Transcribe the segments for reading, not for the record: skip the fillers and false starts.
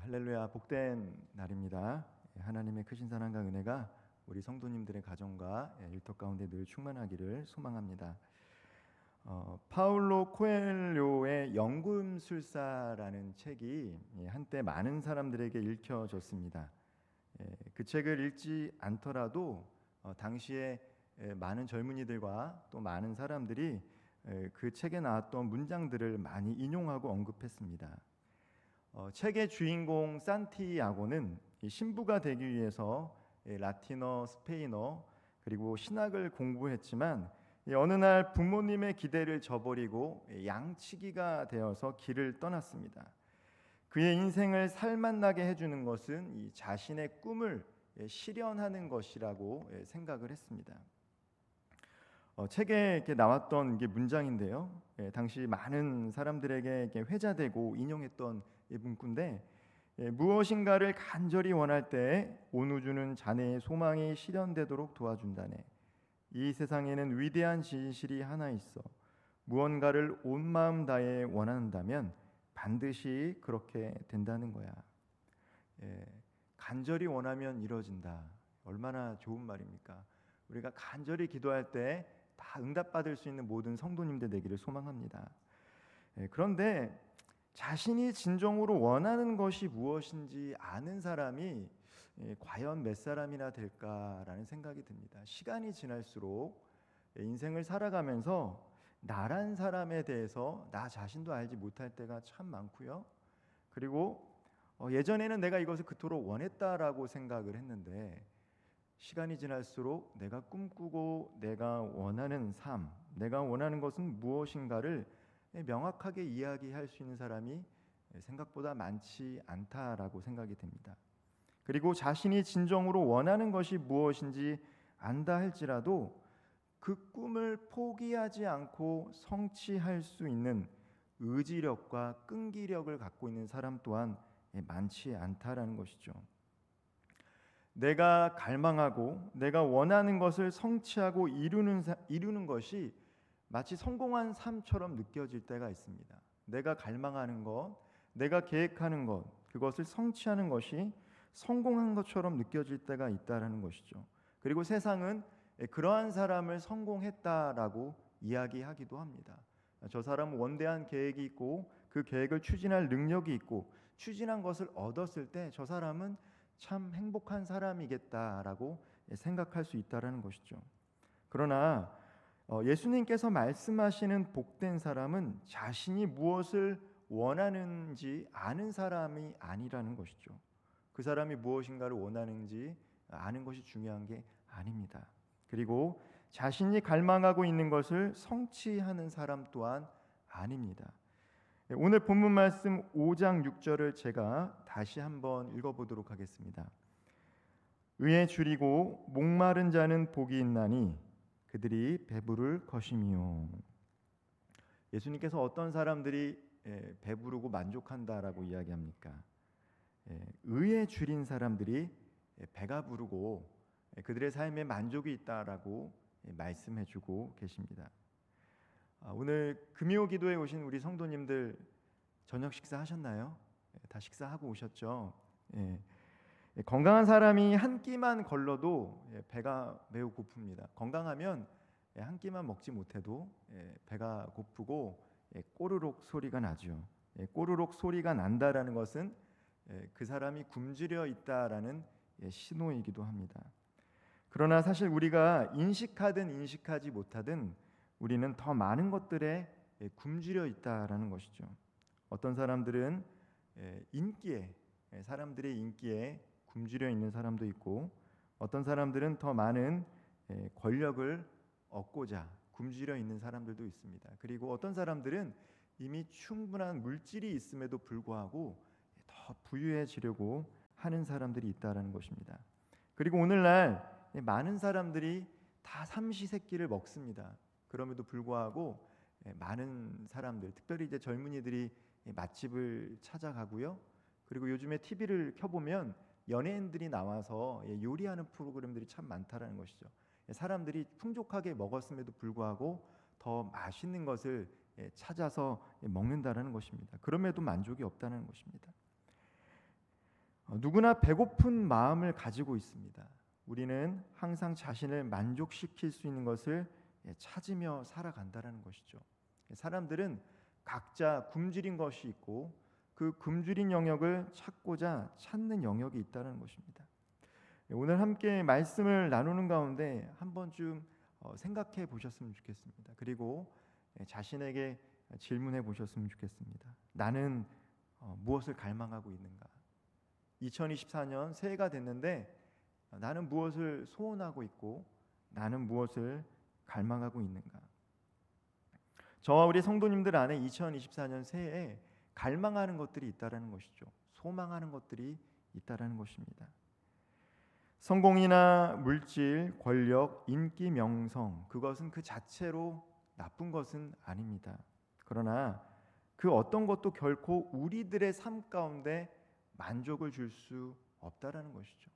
할렐루야, 복된 날입니다. 하나님의 크신 사랑과 은혜가 우리 성도님들의 가정과 일터 가운데 늘 충만하기를 소망합니다. 파울로 코엘료의 연금술사라는 책이 한때 많은 사람들에게 읽혀졌습니다. 그 책을 읽지 않더라도 당시에 많은 젊은이들과 또 많은 사람들이 그 책에 나왔던 문장들을 많이 인용하고 언급했습니다. 책의 주인공 산티아고는 신부가 되기 위해서 라틴어, 스페인어 그리고 신학을 공부했지만 어느 날 부모님의 기대를 저버리고 양치기가 되어서 길을 떠났습니다. 그의 인생을 살맛나게 해주는 것은 이 자신의 꿈을 실현하는 것이라고 생각을 했습니다. 책에 이렇게 나왔던 게 문장인데요. 당시 많은 사람들에게 회자되고 인용했던 문구인데, 무엇인가를 간절히 원할 때 온 우주는 자네의 소망이 실현되도록 도와준다네. 이 세상에는 위대한 진실이 하나 있어. 무언가를 온 마음 다해 원한다면 반드시 그렇게 된다는 거야. 간절히 원하면 이루어진다. 얼마나 좋은 말입니까? 우리가 간절히 기도할 때 다 응답받을 수 있는 모든 성도님들 되기를 소망합니다. 그런데 자신이 진정으로 원하는 것이 무엇인지 아는 사람이 과연 몇 사람이나 될까라는 생각이 듭니다. 시간이 지날수록 인생을 살아가면서 나란 사람에 대해서 나 자신도 알지 못할 때가 참 많고요. 그리고 예전에는 내가 이것을 그토록 원했다라고 생각을 했는데 시간이 지날수록 내가 꿈꾸고 내가 원하는 삶, 내가 원하는 것은 무엇인가를 명확하게 이야기할 수 있는 사람이 생각보다 많지 않다라고 생각이 됩니다. 그리고 자신이 진정으로 원하는 것이 무엇인지 안다 할지라도 그 꿈을 포기하지 않고 성취할 수 있는 의지력과 끈기력을 갖고 있는 사람 또한 많지 않다라는 것이죠. 내가 갈망하고 내가 원하는 것을 성취하고 이루는 것이 마치 성공한 삶처럼 느껴질 때가 있습니다. 내가 갈망하는 것, 내가 계획하는 것, 그것을 성취하는 것이 성공한 것처럼 느껴질 때가 있다라는 것이죠. 그리고 세상은 그러한 사람을 성공했다라고 이야기하기도 합니다. 저 사람은 원대한 계획이 있고 그 계획을 추진할 능력이 있고 추진한 것을 얻었을 때 저 사람은 참 행복한 사람이겠다라고 생각할 수 있다라는 것이죠. 그러나 예수님께서 말씀하시는 복된 사람은 자신이 무엇을 원하는지 아는 사람이 아니라는 것이죠. 그 사람이 무엇인가를 원하는지 아는 것이 중요한 게 아닙니다. 그리고 자신이 갈망하고 있는 것을 성취하는 사람 또한 아닙니다. 오늘 본문 말씀 5장 6절을 제가 다시 한번 읽어보도록 하겠습니다. 의에 줄이고 목마른 자는 복이 있나니 그들이 배부를 것이미요. 예수님께서 어떤 사람들이 배부르고 만족한다라고 이야기합니까? 의에 줄인 사람들이 배가 부르고 그들의 삶에 만족이 있다라고 말씀해주고 계십니다. 오늘 금요 기도에 오신 우리 성도님들 저녁 식사 하셨나요? 다 식사하고 오셨죠? 건강한 사람이 한 끼만 걸러도 배가 매우 고픕니다. 건강하면 한 끼만 먹지 못해도 배가 고프고 꼬르륵 소리가 나죠. 꼬르륵 소리가 난다라는 것은 그 사람이 굶주려 있다라는 신호이기도 합니다. 그러나 사실 우리가 인식하든 인식하지 못하든 우리는 더 많은 것들에 굶주려 있다라는 것이죠. 어떤 사람들은 사람들의 인기에 굶주려 있는 사람도 있고 어떤 사람들은 더 많은 권력을 얻고자 굶주려 있는 사람들도 있습니다. 그리고 어떤 사람들은 이미 충분한 물질이 있음에도 불구하고 더 부유해지려고 하는 사람들이 있다라는 것입니다. 그리고 오늘날 많은 사람들이 다 삼시세끼를 먹습니다. 그럼에도 불구하고 많은 사람들, 특별히 이제 젊은이들이 맛집을 찾아가고요. 그리고 요즘에 TV를 켜보면 연예인들이 나와서 요리하는 프로그램들이 참 많다라는 것이죠. 사람들이 풍족하게 먹었음에도 불구하고 더 맛있는 것을 찾아서 먹는다라는 것입니다. 그럼에도 만족이 없다는 것입니다. 누구나 배고픈 마음을 가지고 있습니다. 우리는 항상 자신을 만족시킬 수 있는 것을 찾으며 살아간다는 것이죠. 사람들은 각자 굶주린 것이 있고 그 굶주린 영역을 찾고자 찾는 영역이 있다는 것입니다. 오늘 함께 말씀을 나누는 가운데 한 번쯤 생각해 보셨으면 좋겠습니다. 그리고 자신에게 질문해 보셨으면 좋겠습니다. 나는 무엇을 갈망하고 있는가? 2024년 새해가 됐는데 나는 무엇을 소원하고 있고 나는 무엇을 갈망하고 있는가? 저와 우리 성도님들 안에 2024년 새해에 갈망하는 것들이 있다라는 것이죠. 소망하는 것들이 있다라는 것입니다. 성공이나 물질, 권력, 인기, 명성, 그것은 그 자체로 나쁜 것은 아닙니다. 그러나 그 어떤 것도 결코 우리들의 삶 가운데 만족을 줄 수 없다라는 것이죠.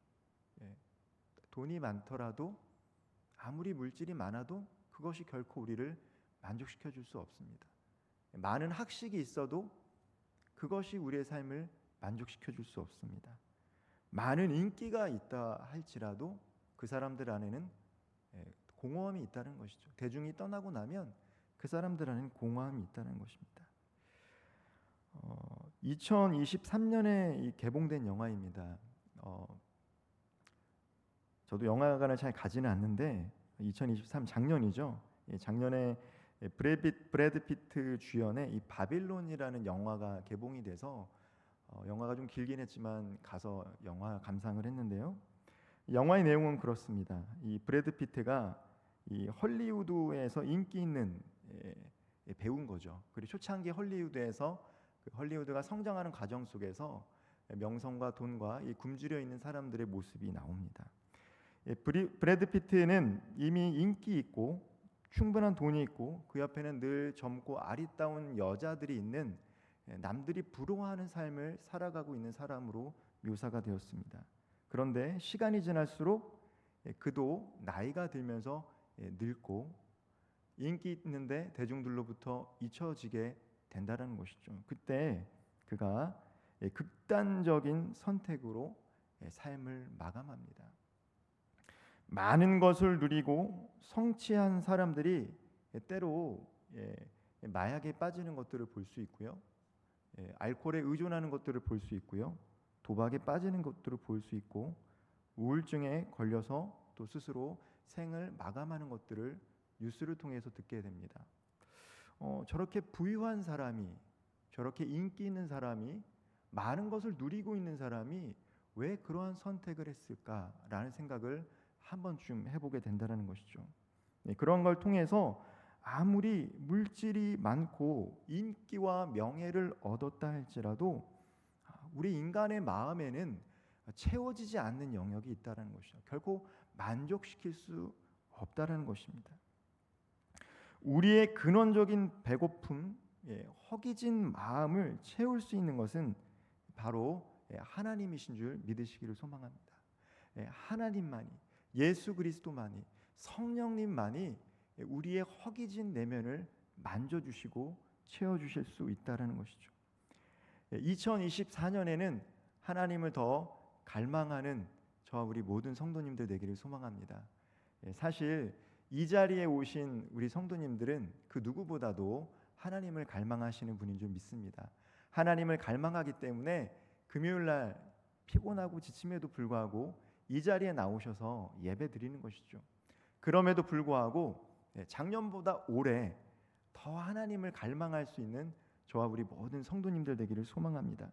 돈이 많더라도 아무리 물질이 많아도 그것이 결코 우리를 만족시켜 줄 수 없습니다. 많은 학식이 있어도 그것이 우리의 삶을 만족시켜 줄 수 없습니다. 많은 인기가 있다 할지라도 그 사람들 안에는 공허함이 있다는 것이죠. 대중이 떠나고 나면 그 사람들 안에는 공허함이 있다는 것입니다. 2023년에 개봉된 영화입니다. 저도 영화관을 잘 가지는 않는데 2023 작년이죠. 작년에 브래드 피트 주연의 이 바빌론이라는 영화가 개봉이 돼서 영화가 좀 길긴 했지만 가서 영화 감상을 했는데요. 영화의 내용은 그렇습니다. 이 브래드 피트가 이 헐리우드에서 인기 있는 배우인 거죠. 그리고 초창기 헐리우드에서 헐리우드가 성장하는 과정 속에서 명성과 돈과 이 굶주려 있는 사람들의 모습이 나옵니다. 브래드 피트는 이미 인기 있고 충분한 돈이 있고 그 옆에는 늘 젊고 아리따운 여자들이 있는 남들이 부러워하는 삶을 살아가고 있는 사람으로 묘사가 되었습니다. 그런데 시간이 지날수록 그도 나이가 들면서 늙고 인기 있는데 대중들로부터 잊혀지게 된다는 것이죠. 그때 그가 극단적인 선택으로 삶을 마감합니다. 많은 것을 누리고 성취한 사람들이 때로 마약에 빠지는 것들을 볼 수 있고요. 알코올에 의존하는 것들을 볼 수 있고요. 도박에 빠지는 것들을 볼 수 있고 우울증에 걸려서 또 스스로 생을 마감하는 것들을 뉴스를 통해서 듣게 됩니다. 저렇게 부유한 사람이, 저렇게 인기 있는 사람이, 많은 것을 누리고 있는 사람이 왜 그러한 선택을 했을까라는 생각을 한 번쯤 해보게 된다는 것이죠. 그런 걸 통해서 아무리 물질이 많고 인기와 명예를 얻었다 할지라도 우리 인간의 마음에는 채워지지 않는 영역이 있다는 것이죠. 결코 만족시킬 수 없다는 것입니다. 우리의 근원적인 배고픔, 허기진 마음을 채울 수 있는 것은 바로 하나님이신 줄 믿으시기를 소망합니다. 하나님만이, 예수 그리스도만이, 성령님만이 우리의 허기진 내면을 만져주시고 채워주실 수 있다는 것이죠. 2024년에는 하나님을 더 갈망하는 저와 우리 모든 성도님들 되기를 소망합니다. 사실 이 자리에 오신 우리 성도님들은 그 누구보다도 하나님을 갈망하시는 분인 줄 믿습니다. 하나님을 갈망하기 때문에 금요일날 피곤하고 지침에도 불구하고 이 자리에 나오셔서 예배 드리는 것이죠. 그럼에도 불구하고 작년보다 올해 더 하나님을 갈망할 수 있는 저와 우리 모든 성도님들 되기를 소망합니다.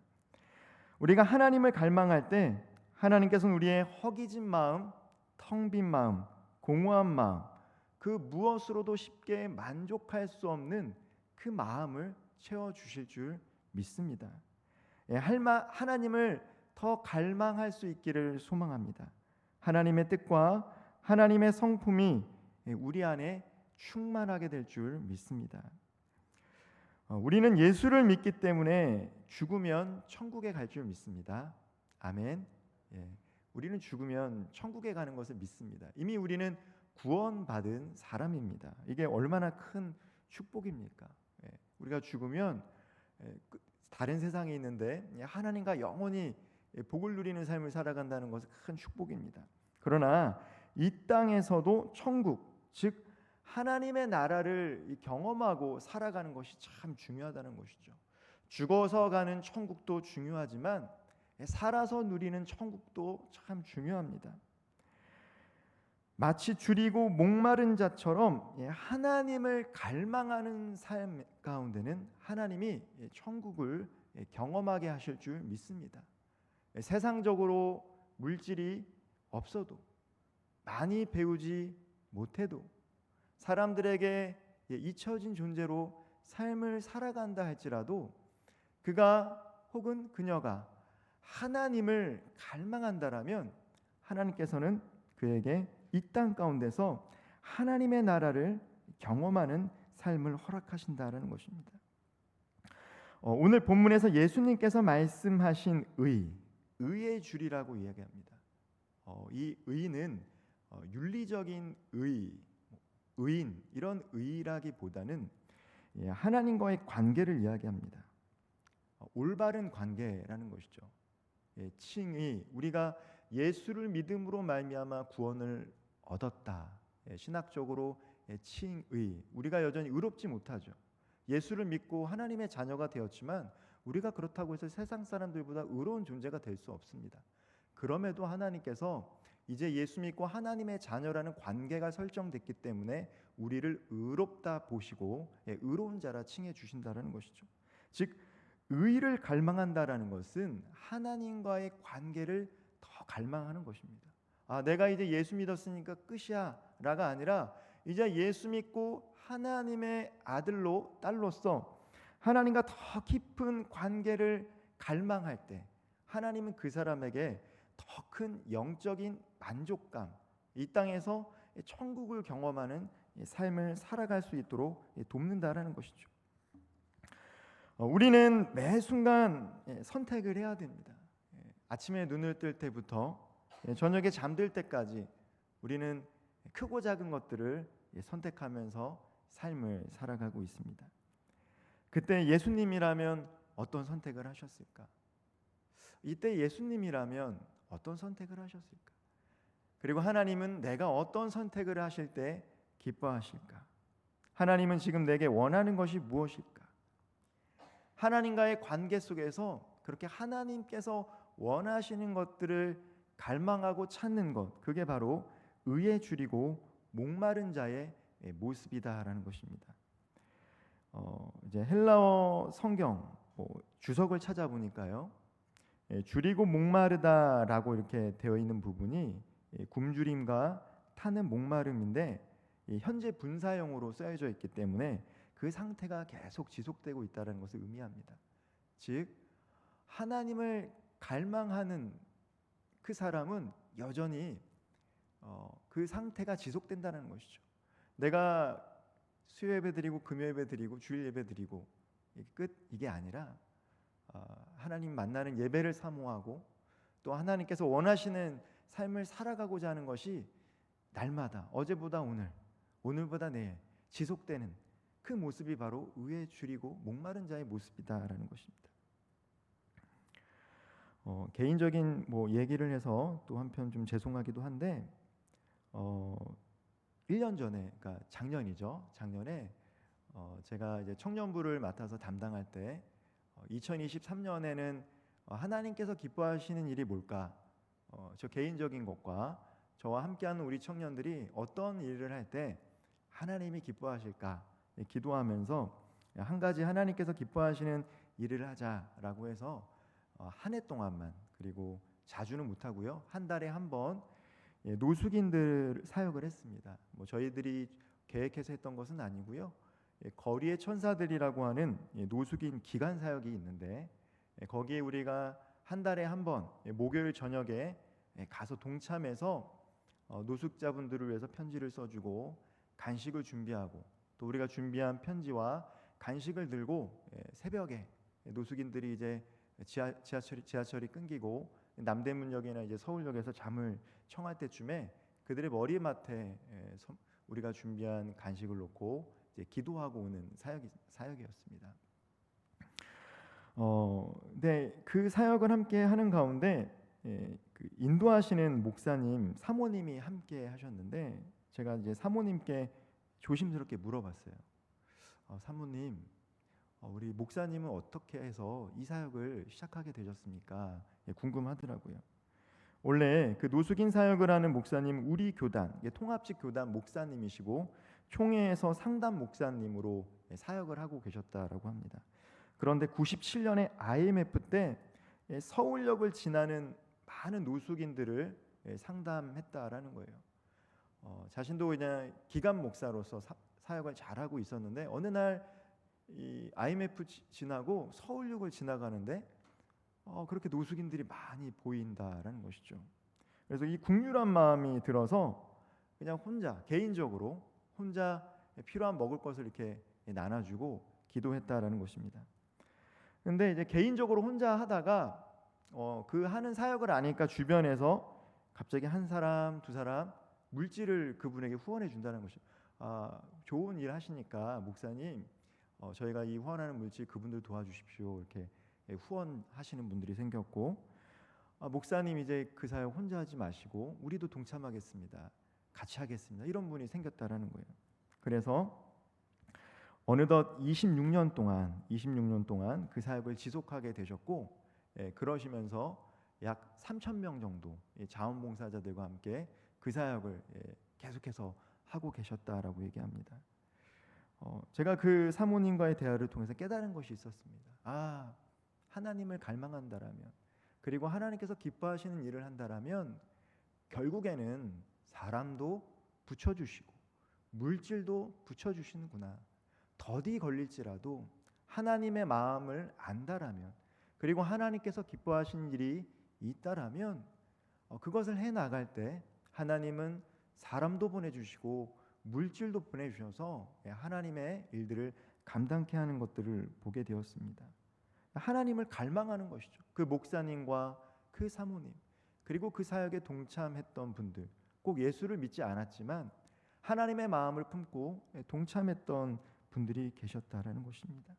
우리가 하나님을 갈망할 때 하나님께서는 우리의 허기진 마음, 텅 빈 마음, 공허한 마음, 그 무엇으로도 쉽게 만족할 수 없는 그 마음을 채워주실 줄 믿습니다. 하나님을 더 갈망할 수 있기를 소망합니다. 하나님의 뜻과 하나님의 성품이 우리 안에 충만하게 될 줄 믿습니다. 우리는 예수를 믿기 때문에 죽으면 천국에 갈 줄 믿습니다. 아멘. 우리는 죽으면 천국에 가는 것을 믿습니다. 이미 우리는 구원받은 사람입니다. 이게 얼마나 큰 축복입니까? 우리가 죽으면 다른 세상에 있는데 하나님과 영원히 복을 누리는 삶을 살아간다는 것은 큰 축복입니다. 그러나 이 땅에서도 천국, 즉 하나님의 나라를 경험하고 살아가는 것이 참 중요하다는 것이죠. 죽어서 가는 천국도 중요하지만 살아서 누리는 천국도 참 중요합니다. 마치 줄이고 목마른 자처럼 하나님을 갈망하는 삶 가운데는 하나님이 천국을 경험하게 하실 줄 믿습니다. 세상적으로 물질이 없어도, 많이 배우지 못해도, 사람들에게 잊혀진 존재로 삶을 살아간다 할지라도 그가 혹은 그녀가 하나님을 갈망한다라면 하나님께서는 그에게 이 땅 가운데서 하나님의 나라를 경험하는 삶을 허락하신다라는 것입니다. 오늘 본문에서 예수님께서 말씀하신 의의 줄이라고 이야기합니다. 이 의는 윤리적인 의인 이런 의라기보다는 하나님과의 관계를 이야기합니다. 올바른 관계라는 것이죠. 칭의, 우리가 예수를 믿음으로 말미암아 구원을 얻었다. 신학적으로 칭의, 우리가 여전히 의롭지 못하죠. 예수를 믿고 하나님의 자녀가 되었지만 우리가 그렇다고 해서 세상 사람들보다 의로운 존재가 될 수 없습니다. 그럼에도 하나님께서 이제 예수 믿고 하나님의 자녀라는 관계가 설정됐기 때문에 우리를 의롭다 보시고 의로운 자라 칭해 주신다는 것이죠. 즉 의를 갈망한다라는 것은 하나님과의 관계를 더 갈망하는 것입니다. 내가 이제 예수 믿었으니까 끝이야 라가 아니라 이제 예수 믿고 하나님의 아들로 딸로서 하나님과 더 깊은 관계를 갈망할 때 하나님은 그 사람에게 더 큰 영적인 만족감, 이 땅에서 천국을 경험하는 삶을 살아갈 수 있도록 돕는다라는 것이죠. 우리는 매 순간 선택을 해야 됩니다. 아침에 눈을 뜰 때부터 저녁에 잠들 때까지 우리는 크고 작은 것들을 선택하면서 삶을 살아가고 있습니다. 그때 예수님이라면 어떤 선택을 하셨을까? 이때 예수님이라면 어떤 선택을 하셨을까? 그리고 하나님은 내가 어떤 선택을 하실 때 기뻐하실까? 하나님은 지금 내게 원하는 것이 무엇일까? 하나님과의 관계 속에서 그렇게 하나님께서 원하시는 것들을 갈망하고 찾는 것, 그게 바로 의에 줄이고 목마른 자의 모습이다라는 것입니다. 이제 헬라어 성경 주석을 찾아보니까요, 줄이고 목마르다라고 이렇게 되어 있는 부분이 굶주림과 타는 목마름인데 현재 분사형으로 쓰여져 있기 때문에 그 상태가 계속 지속되고 있다는 것을 의미합니다. 즉 하나님을 갈망하는 그 사람은 여전히 그 상태가 지속된다는 것이죠. 내가 수요 예배 드리고 금요 예배 드리고 주일 예배 드리고 이게 아니라 하나님 만나는 예배를 사모하고 또 하나님께서 원하시는 삶을 살아가고자 하는 것이 날마다 어제보다 오늘, 오늘보다 내일 지속되는 그 모습이 바로 의에 줄이고 목마른 자의 모습이다라는 것입니다. 개인적인 얘기를 해서 또 한편 좀 죄송하기도 한데 1년 전에, 그러니까 작년이죠. 작년에 제가 이제 청년부를 맡아서 담당할 때 2023년에는 하나님께서 기뻐하시는 일이 뭘까? 저 개인적인 것과 저와 함께하는 우리 청년들이 어떤 일을 할 때 하나님이 기뻐하실까 기도하면서 한 가지 하나님께서 기뻐하시는 일을 하자라고 해서 한 해 동안만, 그리고 자주는 못하고요, 한 달에 한 번 노숙인들 사역을 했습니다. 저희들이 계획해서 했던 것은 아니고요, 거리의 천사들이라고 하는 노숙인 기간 사역이 있는데 거기에 우리가 한 달에 한 번 목요일 저녁에 가서 동참해서 노숙자분들을 위해서 편지를 써주고 간식을 준비하고 또 우리가 준비한 편지와 간식을 들고 새벽에 노숙인들이 이제 지하철이 끊기고 남대문역이나 이제 서울역에서 잠을 청할 때쯤에 그들의 머리맡에 우리가 준비한 간식을 놓고 이제 기도하고 오는 사역이었습니다. 네, 그 사역을 함께 하는 가운데 그 인도하시는 목사님, 사모님이 함께 하셨는데 제가 이제 사모님께 조심스럽게 물어봤어요. 사모님, 우리 목사님은 어떻게 해서 이 사역을 시작하게 되셨습니까? 궁금하더라고요. 원래 그 노숙인 사역을 하는 목사님 우리 교단, 통합식 교단 목사님이시고 총회에서 상담 목사님으로 사역을 하고 계셨다라고 합니다. 그런데 97년에 IMF 때 서울역을 지나는 많은 노숙인들을 상담했다라는 거예요. 자신도 그냥 기간 목사로서 사역을 잘하고 있었는데 어느 날 이 IMF 지나고 서울역을 지나가는데 그렇게 노숙인들이 많이 보인다라는 것이죠. 그래서 이 국률한 마음이 들어서 그냥 혼자 개인적으로 혼자 필요한 먹을 것을 이렇게 나눠주고 기도했다라는 것입니다. 근데 이제 개인적으로 혼자 하다가 그 하는 사역을 아니까 주변에서 갑자기 한 사람 두 사람 물질을 그분에게 후원해 준다는 것이죠. 좋은 일 하시니까 목사님 저희가 이 후원하는 물질 그분들 도와주십시오 이렇게 후원하시는 분들이 생겼고 목사님 이제 그 사역 혼자 하지 마시고 우리도 동참하겠습니다. 같이 하겠습니다. 이런 분이 생겼다라는 거예요. 그래서 어느덧 26년 동안 그 사역을 지속하게 되셨고 그러시면서 약 3,000명 정도 자원봉사자들과 함께 그 사역을 계속해서 하고 계셨다라고 얘기합니다. 제가 그 사모님과의 대화를 통해서 깨달은 것이 있었습니다. 하나님을 갈망한다라면 그리고 하나님께서 기뻐하시는 일을 한다라면 결국에는 사람도 붙여주시고 물질도 붙여주시는구나. 더디 걸릴지라도 하나님의 마음을 안다라면 그리고 하나님께서 기뻐하시는 일이 있다라면 그것을 해나갈 때 하나님은 사람도 보내주시고 물질도 보내주셔서 하나님의 일들을 감당케 하는 것들을 보게 되었습니다. 하나님을 갈망하는 것이죠. 그 목사님과 그 사모님 그리고 그 사역에 동참했던 분들 꼭 예수를 믿지 않았지만 하나님의 마음을 품고 동참했던 분들이 계셨다라는 것입니다.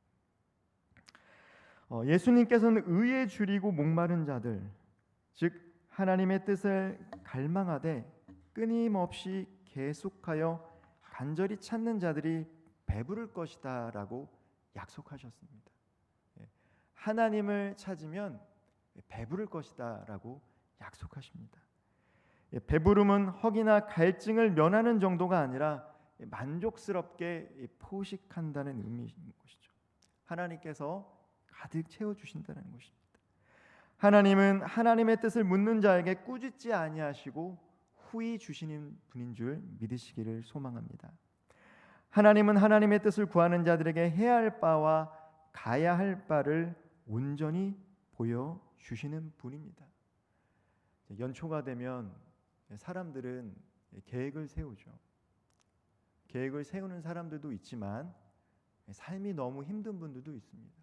예수님께서는 의에 줄이고 목마른 자들 즉 하나님의 뜻을 갈망하되 끊임없이 계속하여 간절히 찾는 자들이 배부를 것이다 라고 약속하셨습니다. 하나님을 찾으면 배부를 것이다 라고 약속하십니다. 배부름은 허기나 갈증을 면하는 정도가 아니라 만족스럽게 포식한다는 의미인 것이죠. 하나님께서 가득 채워주신다는 것입니다. 하나님은 하나님의 뜻을 묻는 자에게 꾸짖지 아니하시고 후히 주시는 분인 줄 믿으시기를 소망합니다. 하나님은 하나님의 뜻을 구하는 자들에게 해야 할 바와 가야 할 바를 온전히 보여주시는 분입니다. 연초가 되면 사람들은 계획을 세우죠. 계획을 세우는 사람들도 있지만 삶이 너무 힘든 분들도 있습니다.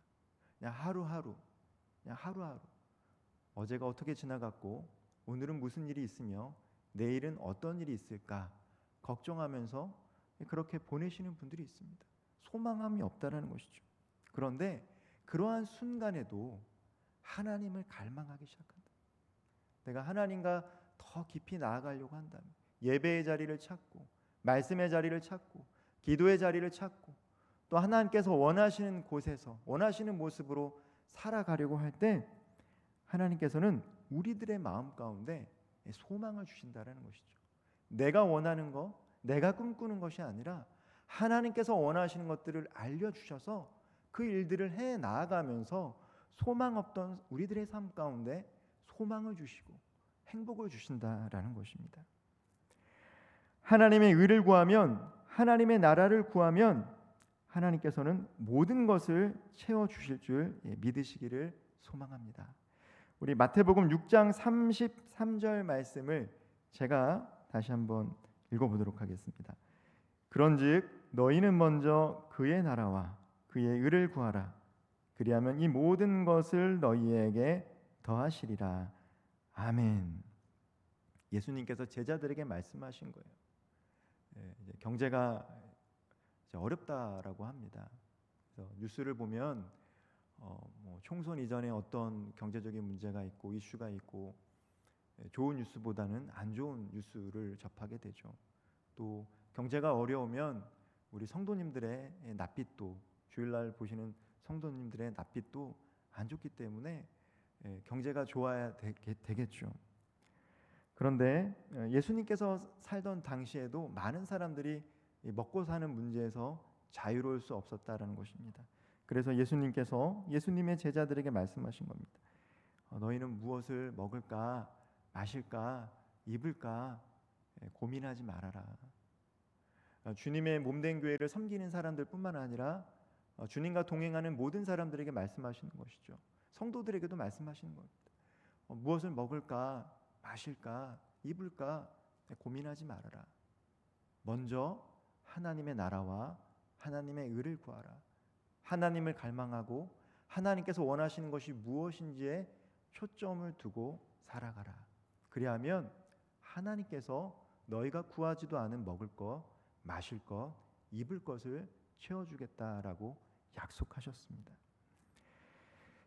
그냥 하루하루 어제가 어떻게 지나갔고 오늘은 무슨 일이 있으며 내일은 어떤 일이 있을까 걱정하면서 그렇게 보내시는 분들이 있습니다. 소망함이 없다라는 것이죠. 그런데 그러한 순간에도 하나님을 갈망하기 시작한다. 내가 하나님과 더 깊이 나아가려고 한다면 예배의 자리를 찾고 말씀의 자리를 찾고 기도의 자리를 찾고 또 하나님께서 원하시는 곳에서 원하시는 모습으로 살아가려고 할 때 하나님께서는 우리들의 마음 가운데 소망을 주신다는 것이죠. 내가 원하는 것, 내가 꿈꾸는 것이 아니라 하나님께서 원하시는 것들을 알려주셔서 그 일들을 해 나아가면서 소망 없던 우리들의 삶 가운데 소망을 주시고 행복을 주신다라는 것입니다. 하나님의 의를 구하면 하나님의 나라를 구하면 하나님께서는 모든 것을 채워주실 줄 믿으시기를 소망합니다. 우리 마태복음 6장 33절 말씀을 제가 다시 한번 읽어보도록 하겠습니다. 그런즉 너희는 먼저 그의 나라와 그의 의를 구하라. 그리하면 이 모든 것을 너희에게 더하시리라. 아멘. 예수님께서 제자들에게 말씀하신 거예요. 이제 경제가 어렵다라고 합니다. 그래서 뉴스를 보면 뭐 총선 이전에 어떤 경제적인 문제가 있고 이슈가 있고 좋은 뉴스보다는 안 좋은 뉴스를 접하게 되죠. 또 경제가 어려우면 우리 성도님들의 낯빛도, 주일날 보시는 성도님들의 낯빛도 안 좋기 때문에 경제가 좋아야 되겠죠. 그런데 예수님께서 살던 당시에도 많은 사람들이 먹고 사는 문제에서 자유로울 수 없었다라는 것입니다. 그래서 예수님께서 예수님의 제자들에게 말씀하신 겁니다. 너희는 무엇을 먹을까, 마실까, 입을까 고민하지 말아라. 주님의 몸된 교회를 섬기는 사람들뿐만 아니라 주님과 동행하는 모든 사람들에게 말씀하시는 것이죠. 성도들에게도 말씀하시는 겁니다. 무엇을 먹을까, 마실까, 입을까 고민하지 말아라. 먼저 하나님의 나라와 하나님의 의를 구하라. 하나님을 갈망하고 하나님께서 원하시는 것이 무엇인지에 초점을 두고 살아가라. 그리하면 하나님께서 너희가 구하지도 않은 먹을 것, 마실 것, 입을 것을 채워주겠다라고 약속하셨습니다.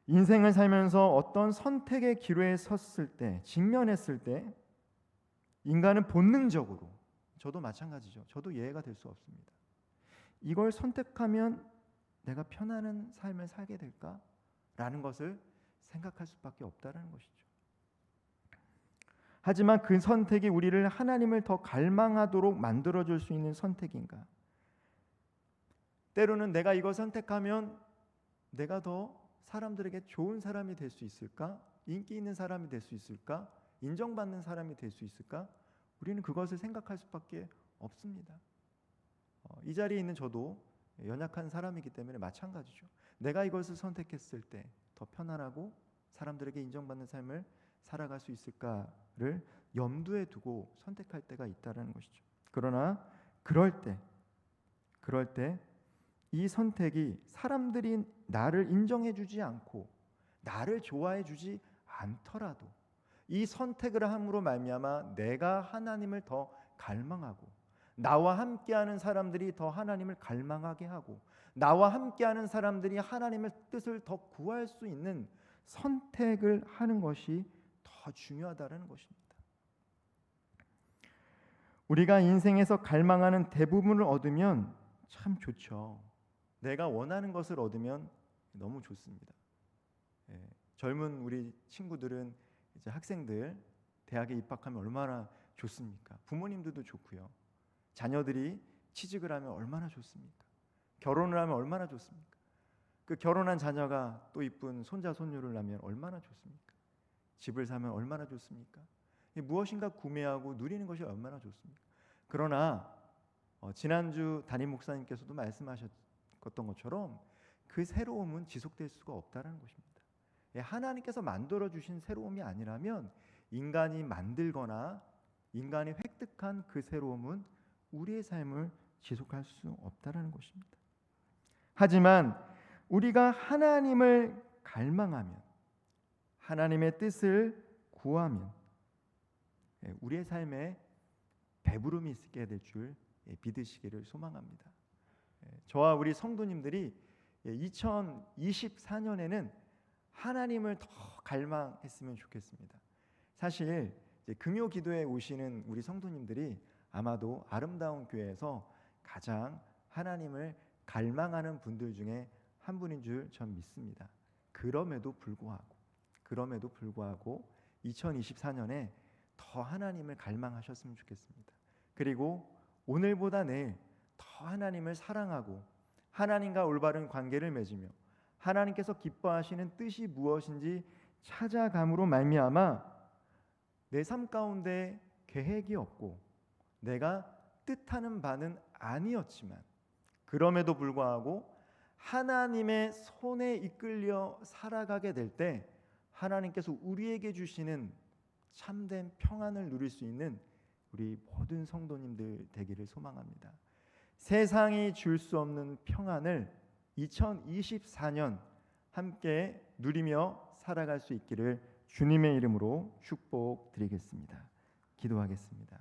인생을 살면서 어떤 선택의 기로에 섰을 때, 직면했을 때 인간은 본능적으로, 저도 마찬가지죠. 저도 예외가 될 수 없습니다. 이걸 선택하면 내가 편안한 삶을 살게 될까라는 것을 생각할 수밖에 없다라는 것이죠. 하지만 그 선택이 우리를 하나님을 더 갈망하도록 만들어줄 수 있는 선택인가? 때로는 내가 이걸 선택하면 내가 더 사람들에게 좋은 사람이 될 수 있을까? 인기 있는 사람이 될 수 있을까? 인정받는 사람이 될 수 있을까? 우리는 그것을 생각할 수밖에 없습니다. 이 자리에 있는 저도 연약한 사람이기 때문에 마찬가지죠. 내가 이것을 선택했을 때 더 편안하고 사람들에게 인정받는 삶을 살아갈 수 있을까를 염두에 두고 선택할 때가 있다는 것이죠. 그러나 그럴 때 이 선택이 사람들이 나를 인정해주지 않고 나를 좋아해주지 않더라도 이 선택을 함으로 말미암아 내가 하나님을 더 갈망하고 나와 함께하는 사람들이 더 하나님을 갈망하게 하고 나와 함께하는 사람들이 하나님의 뜻을 더 구할 수 있는 선택을 하는 것이 더 중요하다는 것입니다. 우리가 인생에서 갈망하는 대부분을 얻으면 참 좋죠. 내가 원하는 것을 얻으면 너무 좋습니다. 젊은 우리 친구들은 이제 학생들 대학에 입학하면 얼마나 좋습니까? 부모님들도 좋고요. 자녀들이 취직을 하면 얼마나 좋습니까? 결혼을 하면 얼마나 좋습니까? 그 결혼한 자녀가 또 이쁜 손자 손녀를 낳으면 얼마나 좋습니까? 집을 사면 얼마나 좋습니까? 무엇인가 구매하고 누리는 것이 얼마나 좋습니까? 그러나 지난주 담임 목사님께서도 말씀하셨던 것처럼 그 새로움은 지속될 수가 없다는 것입니다. 하나님께서 만들어 주신 새로움이 아니라면 인간이 만들거나 인간이 획득한 그 새로움은 우리의 삶을 지속할 수 없다는 것입니다. 하지만 우리가 하나님을 갈망하면 하나님의 뜻을 구하면 우리의 삶에 배부름이 있게 될 줄 믿으시기를 소망합니다. 저와 우리 성도님들이 2024년에는 하나님을 더 갈망했으면 좋겠습니다. 사실 금요 기도에 오시는 우리 성도님들이 아마도 아름다운 교회에서 가장 하나님을 갈망하는 분들 중에 한 분인 줄 전 믿습니다. 그럼에도 불구하고 2024년에 더 하나님을 갈망하셨으면 좋겠습니다. 그리고 오늘보다 내일 더 하나님을 사랑하고 하나님과 올바른 관계를 맺으며 하나님께서 기뻐하시는 뜻이 무엇인지 찾아감으로 말미암아 내 삶 가운데 계획이 없고 내가 뜻하는 바는 아니었지만 그럼에도 불구하고 하나님의 손에 이끌려 살아가게 될 때 하나님께서 우리에게 주시는 참된 평안을 누릴 수 있는 우리 모든 성도님들 되기를 소망합니다. 세상이 줄 수 없는 평안을 2024년 함께 누리며 살아갈 수 있기를 주님의 이름으로 축복드리겠습니다. 기도하겠습니다.